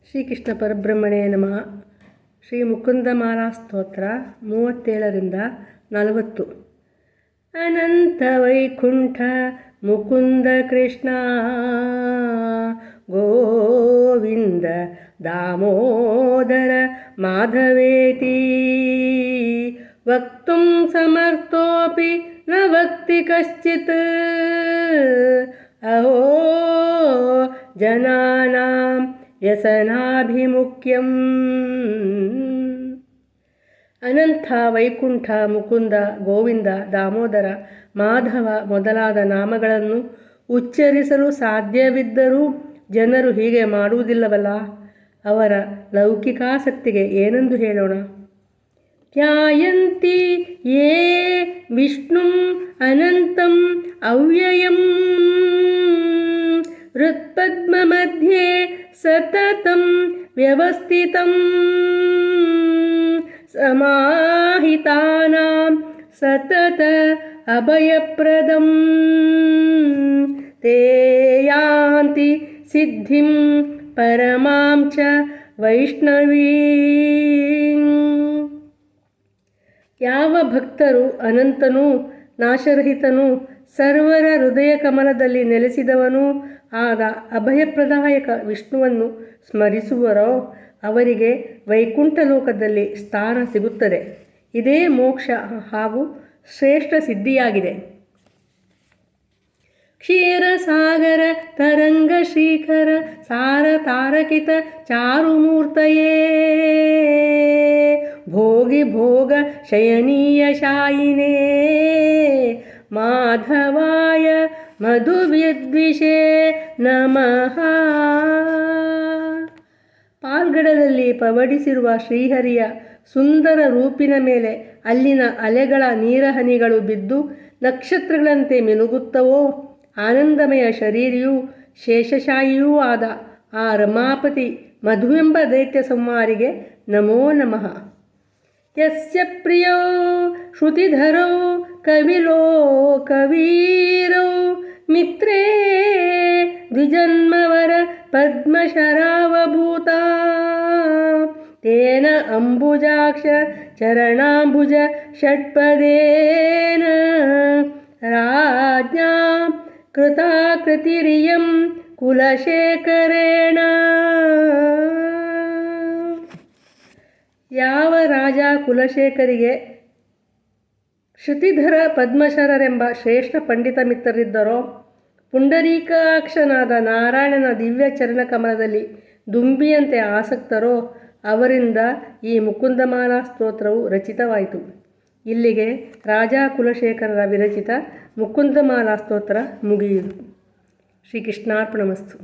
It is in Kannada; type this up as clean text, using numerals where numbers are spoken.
ಶ್ರೀಕೃಷ್ಣ ಪರಬ್ರಹ್ಮಣೇ ನಮಃ. ಶ್ರೀ ಮುಕುಂದಮಾಲಾ ಸ್ತೋತ್ರ 37ರಿಂದ 40. ಅನಂತ ವೈಕುಂಠ ಮುಕುಂದ ಕೃಷ್ಣ ಗೋವಿಂದ ದಾಮೋದರ ಮಾಧವೇತಿ ವಕ್ತುಂ ಸಮರ್ಥೋಪಿ ನ ವಕ್ತಿ ಕಶ್ಚಿತ್ ಅಹೋ ಜನಾನಾಂ ವ್ಯಸನಾಭಿಮುಖ್ಯಂ. ಅನಂತ ವೈಕುಂಠ ಮುಕುಂದ ಗೋವಿಂದ ದಾಮೋದರ ಮಾಧವ ಮೊದಲಾದ ನಾಮಗಳನ್ನು ಉಚ್ಚರಿಸಲು ಸಾಧ್ಯವಿದ್ದರೂ ಜನರು ಹೀಗೆ ಮಾಡುವುದಿಲ್ಲವಲ್ಲ. ಅವರ ಲೌಕಿಕಾಸಕ್ತಿಗೆ ಏನೆಂದು ಹೇಳೋಣ. ಧ್ಯಾಯಂತಿ ಯೇ ವಿಷ್ಣುಂ ಅನಂತಂ ಅವ್ಯಯಂ ಹೃತ್ಪದ್ಮ ಮಧ್ಯೆ ಸತತಂ ವ್ಯವಸ್ಥಿತಂ ಸಮಾಹಿತಾನಾಂ ಸತತ ಅಭಯಪ್ರದಂ ತೇ ಯಾಂತಿ ಸಿದ್ಧಿಂ ಪರಮಾಂ ಚ ವೈಷ್ಣವೀಂ. ಯಾವ ಭಕ್ತರು ಅನಂತನೂ ನಾಶರಹಿತನೂ ಸರ್ವರ ಹೃದಯ ಕಮಲದಲ್ಲಿ ನೆಲೆಸಿದವನೂ ಆದ ಅಭಯಪ್ರದಾಯಕ ವಿಷ್ಣುವನ್ನು ಸ್ಮರಿಸುವರೋ ಅವರಿಗೆ ವೈಕುಂಠ ಲೋಕದಲ್ಲಿ ಸ್ಥಾನ ಸಿಗುತ್ತದೆ. ಇದೇ ಮೋಕ್ಷ ಹಾಗೂ ಶ್ರೇಷ್ಠ ಸಿದ್ಧಿಯಾಗಿದೆ. ಕ್ಷೀರಸಾಗರ ತರಂಗ ಶ್ರೀಕರ ಸಾರ ತಾರಕಿತ ಚಾರುಮೂರ್ತಯೇ ಭೋಗಿ ಭೋಗ ಶಯನೀಯ ಶಾಯಿನೇ ಮಾಧವಾಯ ಮಧುವಿದ್ವಿಷೇ ನಮಃ. ಪಾಲ್ಗಡಲಲ್ಲಿ ಪವಡಿಸಿರುವ ಶ್ರೀಹರಿಯ ಸುಂದರ ರೂಪಿನ ಮೇಲೆ ಅಲ್ಲಿನ ಅಲೆಗಳ ನೀರಹನಿಗಳು ಬಿದ್ದು ನಕ್ಷತ್ರಗಳಂತೆ ಮಿನುಗುತ್ತವೋ ಆನಂದಮಯ ಶರೀರಿಯೂ ಶೇಷಶಾಯಿಯೂ ಆದ ಆ ರಮಾಪತಿ ಮಧುವೆಂಬ ದೈತ್ಯ ಸಂಹಾರಿಗೆ ನಮೋ ನಮಃ. ಯಸ್ಯ ಪ್ರಿಯೋ ಶ್ರುತಿಧರೌ ಕವಿಲೋಕವೀರೌ ಮಿತ್ರೇ ದ್ವಿಜನ್ಮವರ ಪದ್ಮಶರಾವಭೂತ ತೇನ ಅಂಬುಜಾಕ್ಷ ಚರಣಾಂಬುಜ ಷಟ್ಪದೇನ ರಾಜ್ಞಾ ಕೃತಾಕೃತಿರಿಯಂ ಕುಲಶೇಖರೇಣ. ಯಾವ ರಾಜ ಕುಲಶೇಖರಿಗೆ ಶ್ರುತಿಧರ ಪದ್ಮಶರರೆಂಬ ಶ್ರೇಷ್ಠ ಪಂಡಿತ ಮಿತ್ರರಿದ್ದರೋ ಪುಂಡರೀಕಾಕ್ಷನಾದ ನಾರಾಯಣನ ದಿವ್ಯ ಚರಣಕಮಲದಲ್ಲಿ ದುಂಬಿಯಂತೆ ಆಸಕ್ತರೋ ಅವರಿಂದ ಈ ಮುಕುಂದಮಾಲಾ ಸ್ತೋತ್ರವು ರಚಿತವಾಯಿತು. ಇಲ್ಲಿಗೆ ರಾಜ ಕುಲಶೇಖರರ ವಿರಚಿತ ಮುಕುಂದಮಾಲಾ ಸ್ತೋತ್ರ ಮುಗಿಯಿತು. ಶ್ರೀಕೃಷ್ಣಾರ್ಪಣಮಸ್ತು.